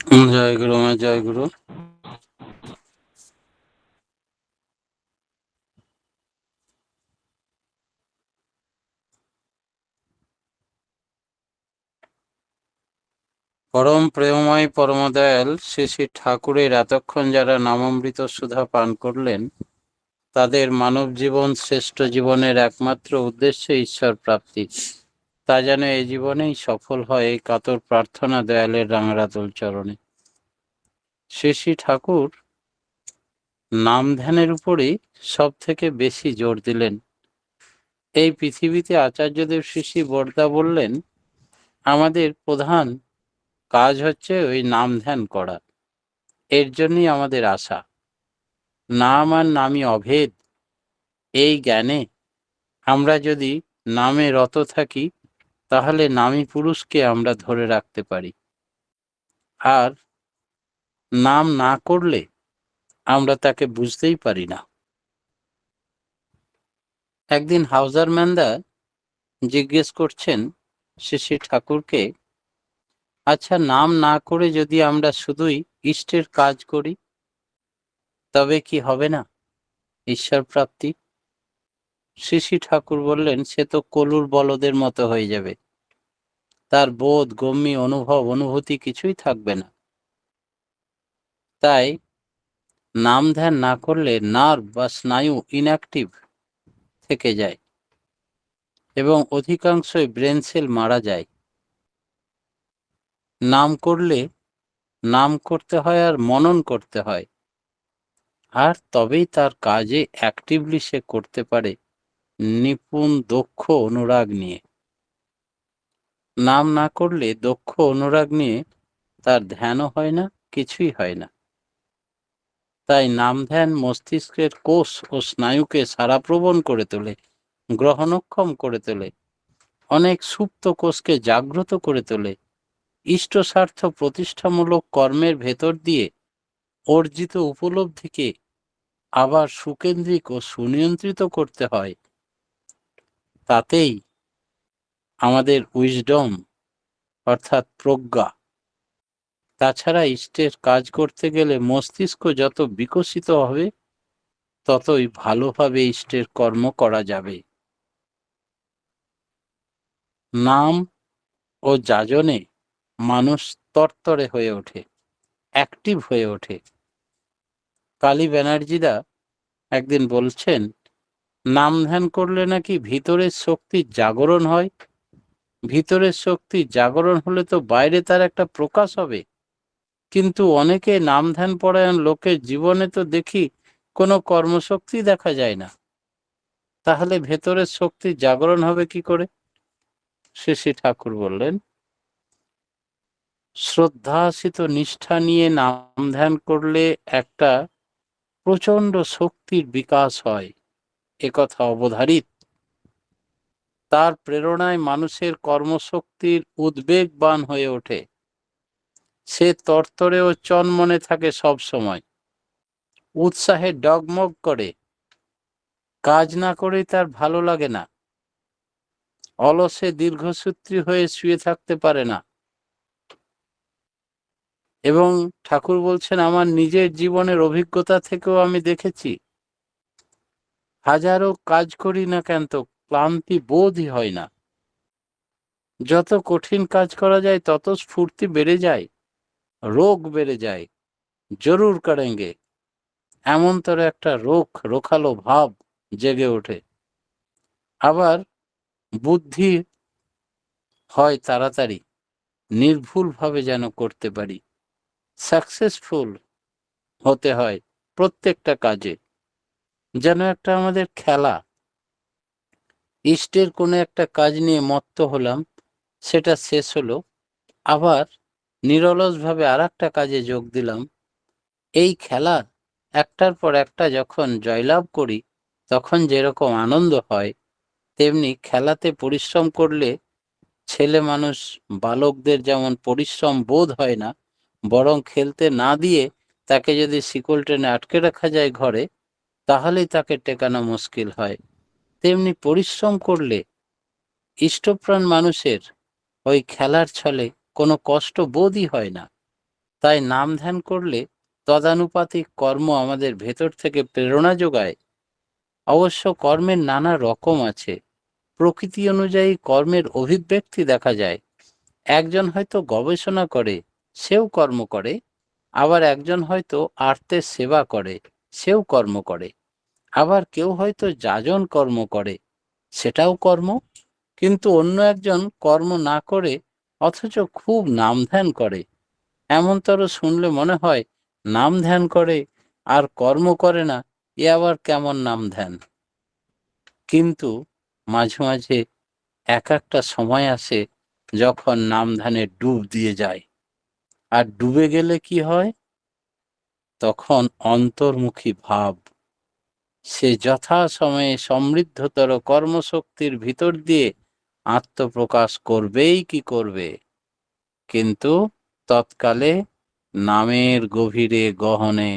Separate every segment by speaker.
Speaker 1: জয় গুরু মা, জয় গুরু। পরম প্রেমময় পরমদয়াল শ্রী শ্রী ঠাকুরের এতক্ষণ যারা নামামৃত সুধা পান করলেন, তাদের মানব জীবন শ্রেষ্ঠ জীবনের একমাত্র উদ্দেশ্য ঈশ্বর প্রাপ্তি। তা যেন এই জীবনেই সফল হয়, এই কাতর প্রার্থনা দয়ালের রাঙারাতুল চরণে। শ্রী শ্রী ঠাকুর নাম ধ্যানের উপরেই সব থেকে বেশি জোর দিলেন। এই পৃথিবীতে আচার্যদেব শ্রী শ্রী বরদা বললেন, আমাদের প্রধান কাজ হচ্ছে ওই নাম ধ্যান করা। এর জন্যই আমাদের আশা। নাম আর নামই অভেদ, এই জ্ঞানে আমরা যদি নামে রত থাকি, তাহলে নামী পুরুষকে আমরা ধরে রাখতে পারি। আর নাম না করলে আমরা তাকে বুঝতেই পারি না। একদিন হাউজার ম্যানদা জিজ্ঞেস করছেন শ্রী শ্রী ঠাকুরকে, আচ্ছা, নাম না করে যদি আমরা শুধুই ইষ্টের কাজ করি, তবে কি হবে না ঈশ্বর প্রাপ্তি? শ্রী শ্রী ঠাকুর বললেন, সে তো কলুর বলদের মতো হয়ে যাবে। তার বোধ, গম্যি, অনুভব, অনুভূতি কিছুই থাকবে না। তাই নাম ধ্যান না করলে নার্ভ বা স্নায়ু ইনঅ্যাক্টিভ থেকে যায় এবং অধিকাংশই ব্রেন সেল মারা যায়। নাম করলে নাম করতে হয় আর মনন করতে হয়, আর তবেই তার কাজে অ্যাক্টিভলি সে করতে পারে নিপুণ দক্ষ অনুরাগ নিয়ে। নাম না করলে দক্ষ অনুরাগ নিয়ে তার ধ্যানও হয় না, কিছুই হয় না। তাই নাম ধ্যান মস্তিষ্কের কোষ ও স্নায়ুকে সারাপ্রবণ করে তোলে, গ্রহণক্ষম করে তোলে, অনেক সুপ্ত কোষকে জাগ্রত করে তোলে। ইষ্টস্বার্থ প্রতিষ্ঠামূলক কর্মের ভেতর দিয়ে অর্জিত উপলব্ধিকে আবার সুকেন্দ্রিক ও সুনিয়ন্ত্রিত করতে হয়। তাতেই আমাদের উইজডম অর্থাৎ প্রজ্ঞা। তাছাড়া ইষ্টের কাজ করতে গেলে মস্তিষ্ক যত বিকশিত হবে, ততই ভালোভাবে ইষ্টের কর্ম করা যাবে। নাম ও যাজনে মানুষ তরতরে হয়ে ওঠে, অ্যাক্টিভ হয়ে ওঠে। কালী ব্যানার্জিদা একদিন বলছেন, নাম ধ্যান করলে নাকি ভিতরের শক্তির জাগরণ হয়। ভিতরের শক্তি জাগরণ হলে তো বাইরে তার একটা প্রকাশ হবে। কিন্তু অনেকে নাম ধ্যান পরায়ণ লোকের জীবনে তো দেখি কোনো কর্মশক্তি দেখা যায় না। তাহলে ভেতরের শক্তির জাগরণ হবে কি করে? শ্রী শ্রী ঠাকুর বললেন, শ্রদ্ধাসিত নিষ্ঠা নিয়ে নাম ধ্যান করলে একটা প্রচণ্ড শক্তির বিকাশ হয়, একথা অবধারিত। তার প্রেরণায় মানুষের কর্মশক্তির উদ্বেগবান হয়ে ওঠে। সে তরতরে ও চনমনে থাকে সব সময়, উৎসাহে ডগমগ করে। কাজ না করেই তার ভালো লাগে না। অলসে দীর্ঘসূত্রী হয়ে শুয়ে থাকতে পারে না। এবং ঠাকুর বলছেন, আমার নিজের জীবনের অভিজ্ঞতা থেকেও আমি দেখেছি, হাজারো কাজ করি না কেন তো ক্লান্তি বোধই হয় না। যত কঠিন কাজ করা যায় তত স্ফূর্তি বেড়ে যায়, রোগ বেড়ে যায়। জরুর করেঙ্গে, এমনতর একটা রোখালো ভাব জেগে ওঠে। আবার বুদ্ধি হয় তাড়াতাড়ি, নির্ভুলভাবে যেন করতে পারি। সাকসেসফুল হতে হয় প্রত্যেকটা কাজে, যেন একটা আমাদের খেলা। ইষ্টের কোনো একটা কাজ নিয়ে মত্ত হলাম, সেটা শেষ হলো, আবার নিরলসভাবে আর একটা কাজে যোগ দিলাম। এই খেলা একটার পর একটা যখন জয়লাভ করি, তখন যেরকম আনন্দ হয়, তেমনি খেলাতে পরিশ্রম করলে ছেলে মানুষ বালকদের যেমন পরিশ্রম বোধ হয় না, বরং খেলতে না দিয়ে তাকে যদি শিকল টেনে আটকে রাখা যায় ঘরে, তাহলেই তাকে টেকানো মুশকিল হয়। তেমনি পরিশ্রম করলে ইষ্টপ্রাণ মানুষের ওই খেলার ছলে কোনো কষ্ট বোধই হয় না। তাই নাম ধ্যান করলে তদানুপাতিক কর্ম আমাদের ভেতর থেকে প্রেরণা যোগায়। অবশ্য কর্মের নানা রকম আছে। প্রকৃতি অনুযায়ী কর্মের অভিব্যক্তি দেখা যায়। একজন হয়তো গবেষণা করে, সেও কর্ম করে। আবার একজন হয়তো আর্তের সেবা করে, সেও কর্ম করে। আবার কেউ হয়তো যাজন কর্ম করে, সেটাও কর্ম। কিন্তু অন্য একজন কর্ম না করে অথচ খুব নাম ধ্যান করে। এমনতর শুনলে মনে হয় নাম ধ্যান করে আর কর্ম করে না, এ আবার কেমন নাম ধ্যান। কিন্তু মাঝে মাঝে একটা সময় আসে যখন নাম ধ্যানে ডুব দিয়ে যায়। আর ডুবে গেলে কি হয়? তখন অন্তর্মুখী ভাব সে যথাসময়ে সমৃদ্ধতর কর্মশক্তির ভিতর দিয়ে আত্মপ্রকাশ করবেই কি করবে। কিন্তু তৎকালে নামের গভীরে গহনে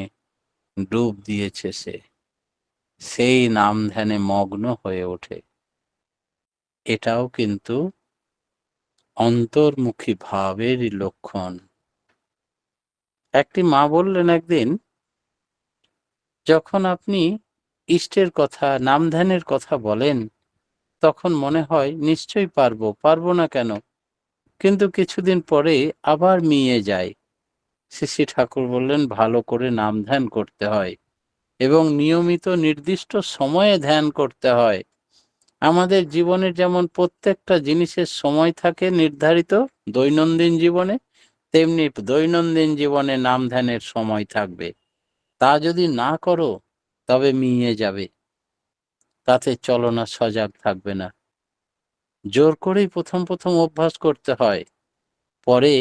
Speaker 1: ডুব দিয়েছে সে, সেই নাম ধ্যানে মগ্ন হয়ে ওঠে। এটাও কিন্তু অন্তর্মুখী ভাবেরই লক্ষণ। একটি মা বললেন একদিন, যখন আপনি ইষ্টের কথা, নাম ধ্যানের কথা বলেন, তখন মনে হয় নিশ্চয়ই পারবো, পারবো না কেন? কিন্তু কিছুদিন পরে আবার মিইয়ে যায়। শ্রী শ্রী ঠাকুর বললেন, ভালো করে নাম ধ্যান করতে হয় এবং নিয়মিত নির্দিষ্ট সময়ে ধ্যান করতে হয়। আমাদের জীবনের যেমন প্রত্যেকটা জিনিসের সময় থাকে নির্ধারিত দৈনন্দিন জীবনে, তেমনি দৈনন্দিন জীবনে নাম ধ্যানের সময় থাকবে। তা যদি না করো তবে মিইয়ে যাবে, তাতে চলনা সজাগ থাকবে না। জোর করেই প্রথম প্রথম অভ্যাস করতে হয়, পরে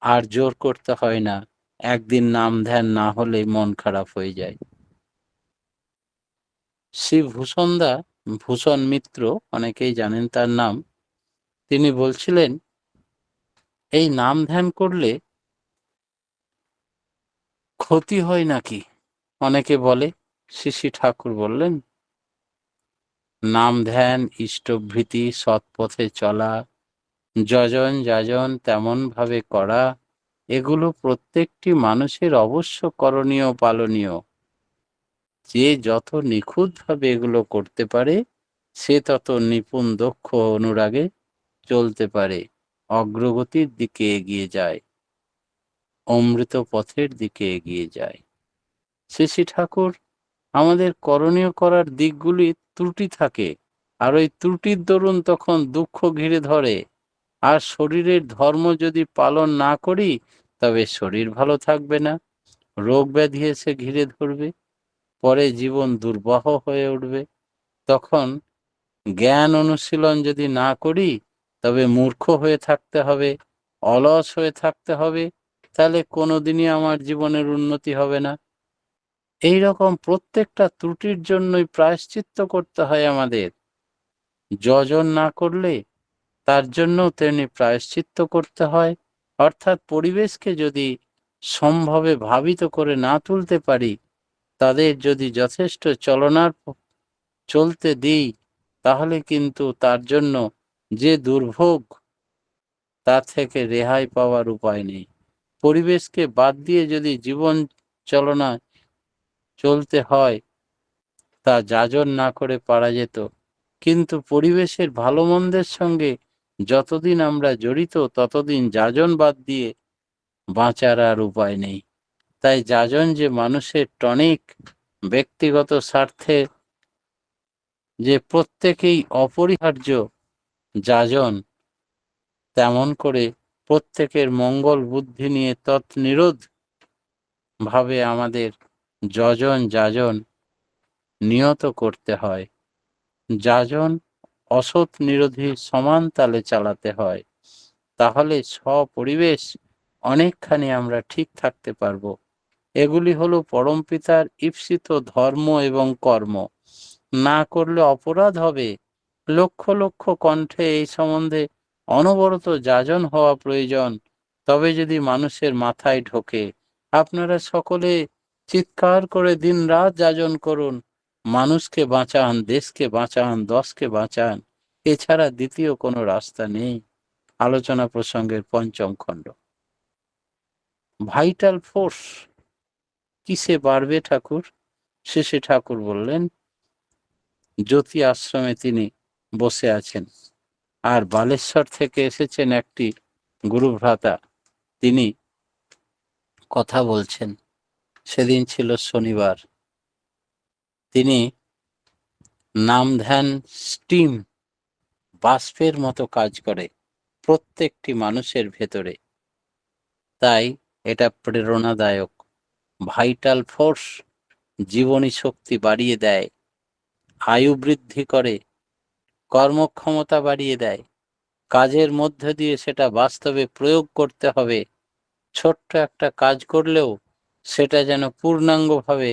Speaker 1: আর জোর করতে হয় না। একদিন নাম ধ্যান না হলে মন খারাপ হয়ে যায়। শ্রী ভূষণ মিত্র, অনেকেই জানেন তার নাম, তিনি বলছিলেন, এই নাম ধ্যান করলে ক্ষতি হয় নাকি? অনেকে বলে। শ্রী শ্রী ঠাকুর বললেন, নাম ধ্যান, ইষ্টভৃতি, সৎপথে চলা, যজন যাজন তেমন ভাবে করা, এগুলো প্রত্যেকটি মানুষের অবশ্য করণীয়, পালনীয়। যে যত নিখুঁতভাবে এগুলো করতে পারে, সে তত নিপুণ দক্ষ অনুরাগে চলতে পারে, অগ্রগতির দিকে এগিয়ে যায়, অমৃত পথের দিকে এগিয়ে যায়। শ্রী শ্রী ঠাকুর আমাদের করণীয় করার দিকগুলি ত্রুটি থাকে, আর ওই ত্রুটির দরুন তখন দুঃখ ঘিরে ধরে। আর শরীরের ধর্ম যদি পালন না করি, তবে শরীর ভালো থাকবে না, রোগ ব্যাধি এসে ঘিরে ধরবে, পরে জীবন দুর্বহ হয়ে উঠবে। তখন জ্ঞান অনুশীলন যদি না করি, তবে মূর্খ হয়ে থাকতে হবে, অলস হয়ে থাকতে হবে, তাহলে কোনোদিনই আমার জীবনের উন্নতি হবে না। এই রকম প্রত্যেকটা ত্রুটির জন্যই প্রায়শ্চিত্ত করতে হয় আমাদের। যজন না করলে তার জন্য তেমনি প্রায়শ্চিত্ত করতে হয়। অর্থাৎ পরিবেশকে যদি সম্ভবে ভাবিত করে না তুলতে পারি, তাদের যদি যথেষ্ট চলতে দিই, তাহলে কিন্তু তার জন্য যে দুর্ভোগ, তার থেকে রেহাই পাওয়ার উপায় নেই। পরিবেশকে বাদ দিয়ে যদি জীবন চলনা চলতে হয়, তা যাজন না করে পারা যেত। কিন্তু পরিবেশের ভালো মন্দের সঙ্গে যতদিন আমরা জড়িত, ততদিন যাজন বাদ দিয়ে বাঁচার আর উপায় নেই। তাই যাজন যে মানুষের টনিক, ব্যক্তিগত স্বার্থে যে প্রত্যেকেই অপরিহার্য যাজন, তেমন করে প্রত্যেকের মঙ্গল বুদ্ধি নিয়ে তৎনিরোধ ভাবে আমাদের যজন যাজন নিয়ত করতে হয়। যাজন অসৎ নিরোধী সমান তালে চালাতে হয়, তাহলে স্বপরিবেশ অনেকখানি আমরা ঠিক থাকতে পারবো। এগুলি হলো পরমপিতার ঈপ্সিত ধর্ম এবং কর্ম। না করলে অপরাধ হবে। লক্ষ লক্ষ কণ্ঠে এই সম্বন্ধে অনবরত যাজন হওয়া প্রয়োজন, তবে যদি মানুষের মাথায় ঢোকে। আপনারা সকলে চিৎকার করে দিনরাত যাজন করুন, মানুষকে বাঁচান, দেশকে বাঁচান, দশকে বাঁচান, এছাড়া দ্বিতীয় কোনো রাস্তা নেই। আলোচনা প্রসঙ্গের পঞ্চম খণ্ড। ভাইটাল ফোর্স কিসে বাড়বে ঠাকুর? শেষে ঠাকুর বললেন, জ্যোতি আশ্রমে তিনি বসে আছেন, আর বালেশ্বর থেকে এসেছেন একটি গুরুভ্রাতা, তিনি কথা বলছেন। সেদিন ছিল শনিবার। তিনি নাম ধ্যান স্টিম বাষ্পের মতো কাজ করে প্রত্যেকটি মানুষের ভেতরে। তাই এটা প্রেরণাদায়ক। ভাইটাল ফোর্স জীবনী শক্তি বাড়িয়ে দেয়, আয়ু বৃদ্ধি করে, কর্মক্ষমতা বাড়িয়ে দেয়। কাজের মধ্যে দিয়ে সেটা বাস্তবে প্রয়োগ করতে হবে। ছোট্ট একটা কাজ করলেও সেটা যেন পূর্ণাঙ্গভাবে,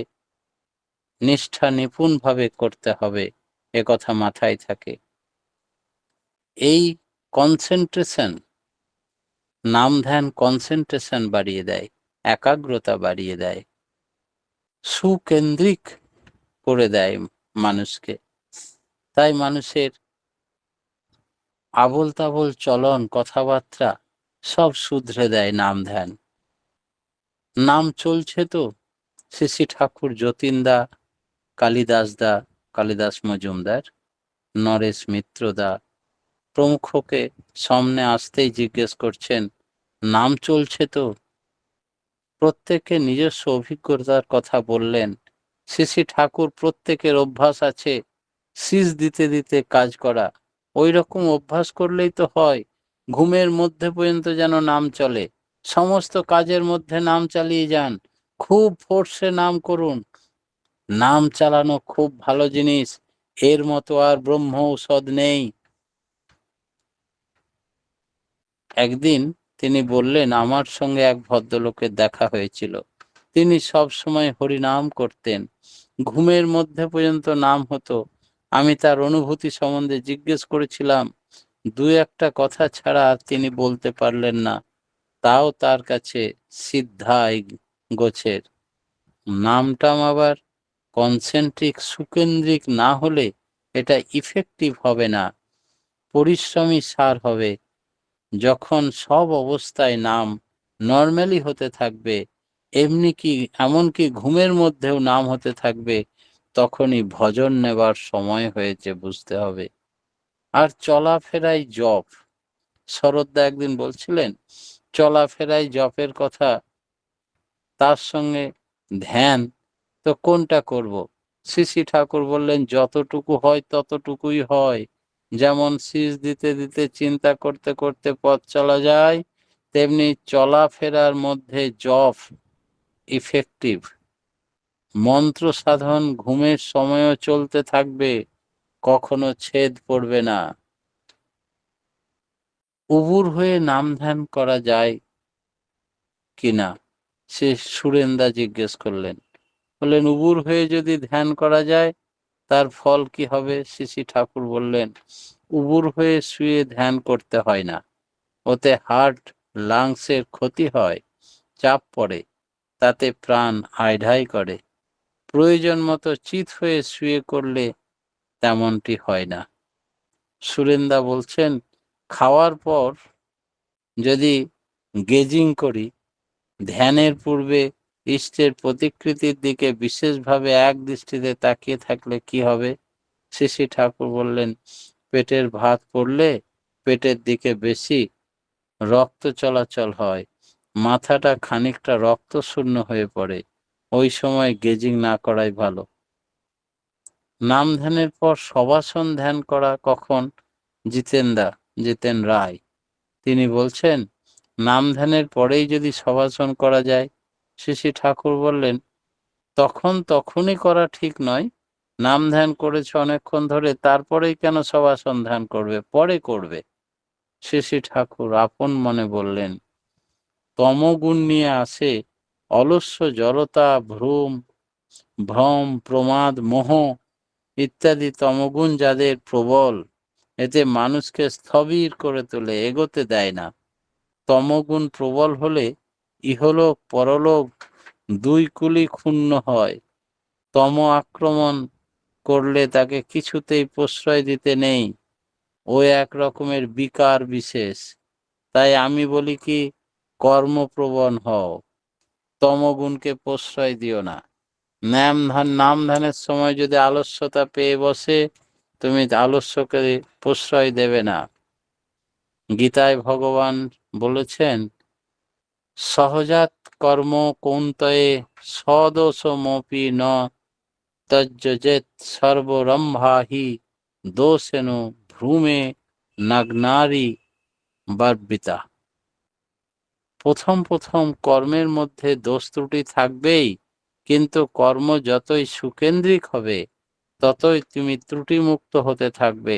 Speaker 1: নিষ্ঠা নিপুণভাবে করতে হবে, এ কথা মাথায় থাকে। এই কনসেন্ট্রেশন, নাম ধ্যান কনসেন্ট্রেশন বাড়িয়ে দেয়, একাগ্রতা বাড়িয়ে দেয়, সুকেন্দ্রিক করে দেয় মানুষকে। তাই মানুষের আবোল তাবোল চলন, কথাবার্তা সব শুধরে দেয় নাম ধ্যান। নাম চলছে তো, শ্রী ঠাকুর যতীনদা, কালিদাসদা, কালিদাস মজুমদার, নরেশ মিত্রদা প্রমুখকে সামনে আসতেই জিজ্ঞেস করছেন, নাম চলছে তো? প্রত্যেকে নিজস্ব অভিজ্ঞতার কথা বললেন। শ্রী ঠাকুর প্রত্যেকের অভ্যাস আছে শীষ দিতে দিতে কাজ করা, ওই রকম অভ্যাস করলেই তো হয়। ঘুমের মধ্যে পর্যন্ত যেন নাম চলে, সমস্ত কাজের মধ্যে নাম চালিয়ে যান, খুব ফোর্সে নাম করুন। নাম চালানো খুব ভালো জিনিস, এর মতো আর ব্রহ্ম ঔষধ নেই। একদিন তিনি বললেন, আমার সঙ্গে এক ভদ্রলোকের দেখা হয়েছিল, তিনি সব সময় হরিনাম করতেন, ঘুমের মধ্যে পর্যন্ত নাম হতো। আমি তার অনুভূতি সম্বন্ধে জিজ্ঞেস করেছিলাম, দু একটা কথা ছাড়া আর তিনি বলতে পারলেন না, তাও তার কাছে সিদ্ধাই গোছের। নামটাম আবার কনসেন্ট্রিক, সুকেন্দ্রিক না হলে এটা ইফেক্টিভ হবে না, পরিশ্রমী সার হবে। যখন সব অবস্থায় নাম নর্মালি হতে থাকবে, এমনকি ঘুমের মধ্যেও নাম হতে থাকবে, তখনই ভজন নেবার সময় হয়েছে বুঝতে হবে। আর চলাফেরায় জপ, শরৎদা একদিন বলছিলেন চলাফেরায় জপের কথা, তার সঙ্গে ধ্যান, তো কোনটা করব? শ্রী ঠাকুর বললেন, যতটুকু হয় ততটুকুই হয়। যেমন শীষ দিতে দিতে চিন্তা করতে করতে পথ চলা যায়, তেমনি চলাফেরার মধ্যে জপ ইফেক্টিভ। মন্ত্র সাধন ঘুমের সময়ও চলতে থাকবে, কখনো ছেদ পড়বে না। উবুর হয়ে নাম ধ্যান করা যায় কিনা, সে সুরেন্দা জিজ্ঞেস করলেন। বললেন, উবুর হয়ে যদি ধ্যান করা যায় তার ফল কি হবে? শ্রী ঠাকুর বললেন, উবুর হয়ে শুয়ে ধ্যান করতে হয় না, ওতে হার্ট লাংসের ক্ষতি হয়, চাপ পড়ে, তাতে প্রাণ আইঢাই করে। প্রয়োজন মতো চিত হয়ে শুয়ে করলে তেমনটি হয় না। সুরেন্দা বলছেন, খাওয়ার পর যদি গেজিং করি, ধ্যানের পূর্বে ইষ্টের প্রতিকৃতির দিকে বিশেষভাবে এক দৃষ্টিতে তাকিয়ে থাকলে কি হবে? শ্রী ঠাকুর বললেন, পেটের ভাত পড়লে পেটের দিকে বেশি রক্ত চলাচল হয়, মাথাটা খানিকটা রক্ত শূন্য হয়ে পড়ে, ওই সময় গেজিং না করাই ভালো। নাম ধ্যানের পর শবাসন ধ্যান করা কখন? জিতেন রায় তিনি বলছেন, নাম ধ্যানের পরেই যদি শবাসন করা যায়। শ্রী ঠাকুর বললেন, তখনই করা ঠিক নয়। নাম ধ্যান করেছে অনেকক্ষণ ধরে, তারপরেই কেন শবাসন ধ্যান করবে? পরে করবে। শ্রী ঠাকুর আপন মনে বললেন, তমগুণ নিয়ে আসে অলস্য, জড়তা, ভ্রম, প্রমাদ, মোহ ইত্যাদি তমগুণ যাদের প্রবল, এতে মানুষকে স্থবির করে তোলে, এগোতে দেয় না। তমগুণ প্রবল হলে ইহলোক পরলোক দুই কুলই ক্ষুণ্ণ হয়। তম আক্রমণ করলে তাকে কিছুতেই প্রশ্রয় দিতে নেই, ও এক রকমের বিকার বিশেষ। তাই আমি বলি কি, কর্মপ্রবণ হও, তমগুণকে প্রশ্রয় দিও না। নাম ধ্যানের সময় যদি আলস্যতা পেয়ে বসে, তুমি আলস্যকে প্রশ্রয় দেবে না। গীতায় ভগবান বলেছেন, সহজাত কর্ম কৌন্তয়ে সদোষমপি ন তজ্জেত সর্বরম্ভাহি দোষেন ভ্রূমে নাগ্নারি বার্বিতা। প্রথম কর্মের মধ্যে দোষ ত্রুটি থাকবেই, কিন্তু কর্ম যতই সুকেন্দ্রিক হবে ততই তুমি ত্রুটিমুক্ত হতে থাকবে।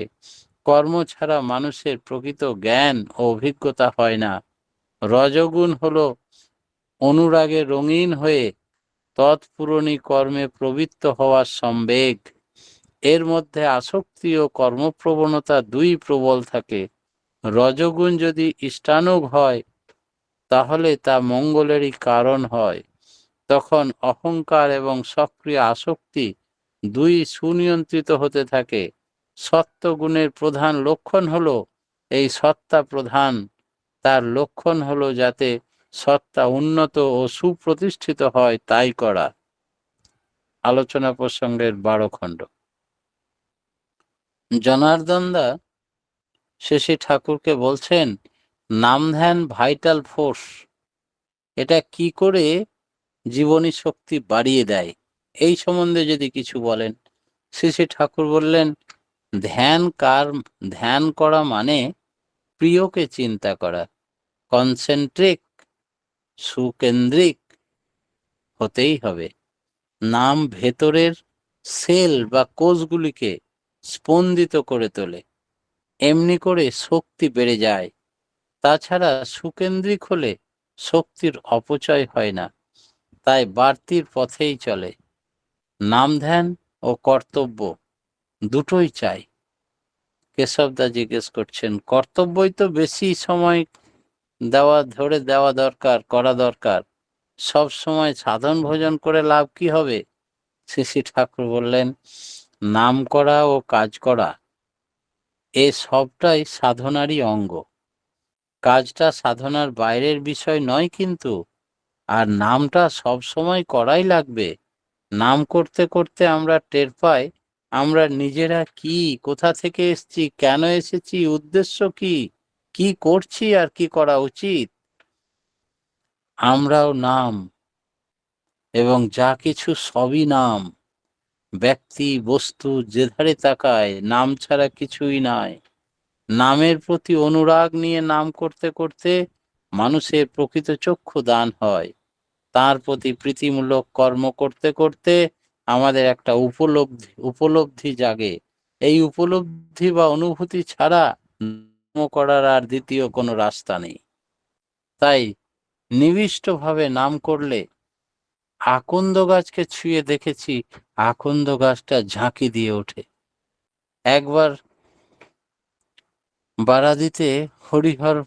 Speaker 1: কর্ম ছাড়া মানুষের প্রকৃত জ্ঞান ও অভিজ্ঞতা হয় না। রজগুণ হলো অনুরাগে রঙিন হয়ে তৎপূরণী কর্মে প্রবৃত্ত হওয়ার সম্বেগ। এর মধ্যে আসক্তি ও কর্মপ্রবণতা দুই প্রবল থাকে। রজগুণ যদি ইষ্টানুগ হয় তাহলে তা মঙ্গলেরই কারণ হয়। তখন অহংকার এবং সক্রিয় আসক্তি দুই সুনিয়ন্ত্রিত হতে থাকে। সত্ত্বগুণের প্রধান লক্ষণ হলো এই সত্তা প্রধান। তার লক্ষণ হলো যাতে সত্তা উন্নত ও সুপ্রতিষ্ঠিত হয় তাই করা। আলোচনা প্রসঙ্গের 12 খণ্ড। জনার্দন দা শেষে ঠাকুরকে বলছেন, নাম ধ্যান ভাইটাল ফোর্স। এটা কি করে জীবনী শক্তি বাড়িয়ে দেয়, এই সম্বন্ধে যদি কিছু বলেন। শ্রী ঠাকুর বললেন, ধ্যান করা মানে প্রিয়কে চিন্তা করা। কনসেন্ট্রিক, সুকেন্দ্রিক হতেই হবে। নাম ভেতরের সেল বা কোষগুলিকে স্পন্দিত করে তোলে, এমনি করে শক্তি বেড়ে যায়। তাছাড়া সুকেন্দ্রিক হলে শক্তির অপচয় হয় না, তাই বাড়তির পথেই চলে। নাম ধ্যান ও কর্তব্য দুটোই চাই। কেশবদা জিজ্ঞেস করছেন, কর্তব্যই তো বেশি সময় দেওয়া দরকার, করা দরকার। সব সময় সাধন ভোজন করে লাভ কি হবে? শ্রী ঠাকুর বললেন, নাম করা ও কাজ করা এ সবটাই সাধনারই অঙ্গ। কাজটা সাধনার বাইরের বিষয় নয় কিন্তু, আর নামটা সব সময় করাই লাগবে। নাম করতে করতে আমরা টের পাই আমরা নিজেরা কি, কোথা থেকে এসেছি, কেন এসেছি, উদ্দেশ্য কি, কি করছি আর কি করা উচিত। আমরাও নাম, এবং যা কিছু সবই নাম। ব্যক্তি বস্তু যেধারে তাকায় নাম ছাড়া কিছুই নাই। নামের প্রতি অনুরাগ নিয়ে নাম করতে করতে মানুষের প্রকৃত চক্ষু দান হয়। তার প্রতি প্রীতিমূলক কর্ম করতে করতে আমাদের একটা উপলব্ধি জাগে। এই উপলব্ধি বা অনুভূতি ছাড়া নাম করার আর দ্বিতীয় কোনো রাস্তা নেই। তাই নিবিষ্টভাবে নাম করলে, আকন্দ গাছকে ছুঁয়ে দেখেছি, আকন্দ গাছটা ঝাঁকি দিয়ে ওঠে। একবার বারাদিতে হরিহর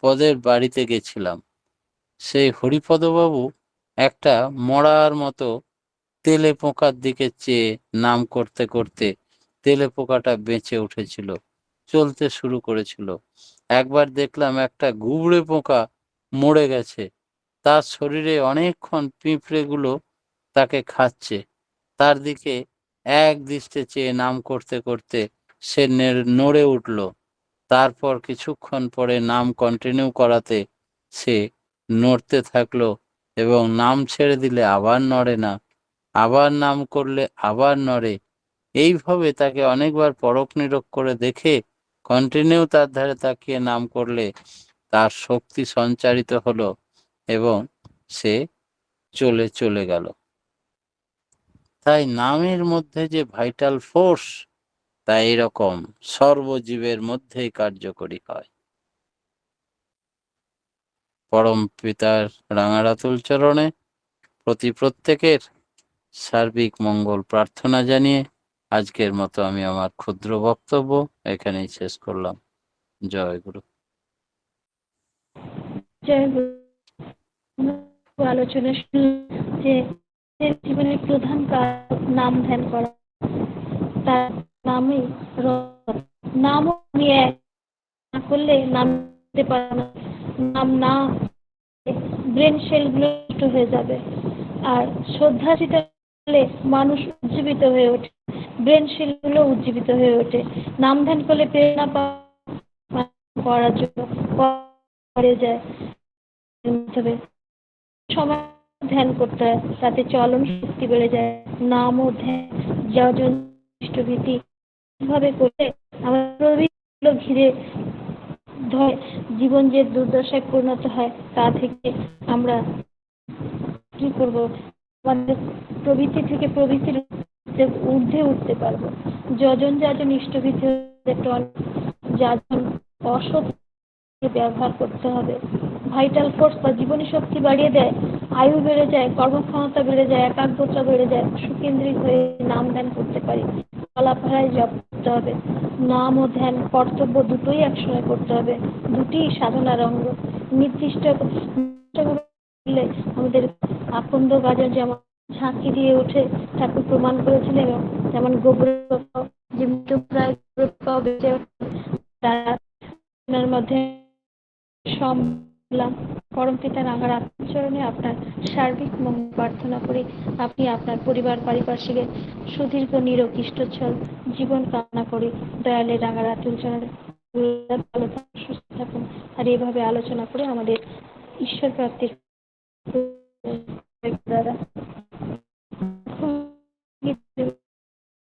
Speaker 1: পদের বাড়িতে গেছিলাম। সেই হরিপদবাবু একটা মরার মতো তেলে পোকার দিকে চেয়ে নাম করতে করতে তেলে পোকাটা বেঁচে উঠেছিল, চলতে শুরু করেছিল। একবার দেখলাম একটা গুবড়ে পোকা মরে গেছে, তার শরীরে অনেকক্ষণ পিঁপড়েগুলো তাকে খাচ্ছে। তার দিকে এক দৃষ্টে চেয়ে নাম করতে করতে সে নড়ে উঠল। তারপর কিছুক্ষণ পরে নাম কন্টিনিউ করাতে সে নড়তে থাকলো, এবং নাম ছেড়ে দিলে আবার নড়ে না, আবার নাম করলে আবার নড়ে। এইভাবে তাকে অনেকবার পরখ নিরখ করে দেখে কন্টিনিউ তার ধারে তাকিয়ে নাম করলে তার শক্তি সঞ্চারিত হলো এবং সে চলে গেল। তাই নামের মধ্যে যে ভাইটাল ফোর্স, তা এরকম সর্বজীবের মধ্যেই কার্যকরী হয়। পরম পিতার রাঙারাতুল চরণে প্রত্যেকের সার্বিক মঙ্গল প্রার্থনা জানিয়ে আজকের মতো আমি আমার ক্ষুদ্র বক্তব্য এখানেই শেষ করলাম। জয় গুরু।
Speaker 2: জয় গুরু। আলোচনা শুনলাম যে জীবনের প্রধান কাজ নাম ধ্যান করা, তার নামই নামও না করলে নাম দিতে পারে না। নাম না ব্রেন সেলগুলো নষ্ট হয়ে যাবে। আর শ্রদ্ধা চিন্তা করলে মানুষ উজ্জীবিত হয়ে ওঠে, ব্রেন সেলগুলো উজ্জীবিত হয়ে ওঠে। নাম ধ্যান করলে প্রেরণা করার জন্য করে যায়। সময় ধ্যান করতে হয়, তাতে চলন শক্তি বেড়ে যায়। নাম ও ধ্যান যজন ইষ্টভীতি ভাবে করলে আমাদের প্রবৃত্তিগুলো ঘিরে ধরে জীবন যে দুর্দশায় পরিণত হয় তা থেকে আমরা কি করবো, আমাদের প্রবৃত্তি থেকে প্রবৃত্তির ঊর্ধ্বে উঠতে পারবো। যজন যাজন ইষ্টভীতি যাজন অসৎ ব্যবহার করতে হবে। ভাইটাল ফোর্স বা জীবনী শক্তি বাড়িয়ে দেয়, আয়ু বেড়ে যায়, কর্মক্ষমতা বেড়ে যায়, একাগ্রতা বেড়ে যায়, সুকেন্দ্রিক হয়ে নাম ধ্যান করতে পারি। চলাফেরায় জপ করতে হবে। নাম ও ধ্যান কর্তব্য দুটোই একসঙ্গে করতে হবে, দুটি সাধনার অঙ্গ। নির্দিষ্ট করলে আমাদের আকন্দ গাজন যেমন ঝাঁকি দিয়ে ওঠে, ঠাকুর প্রমাণ করেছিলেন, যেমন গোবর যে মৃতপ্রায় বেঁচে ওঠে, তার মধ্যে পরম পিতা রাঙার চরণে আপনার সার্বিক মঙ্গল প্রার্থনা করি। আপনি আপনার পরিবার পারিপার্শ্বিকের সুদীর্ঘ নিরোগ ইষ্টচ্ছল জীবন কামনা করি। দয়ালে রাঙার আতুল চরণে ভালো থাকুন, সুস্থ থাকুন। আর এইভাবে আলোচনা করে আমাদের ঈশ্বর প্রাপ্তির দাদা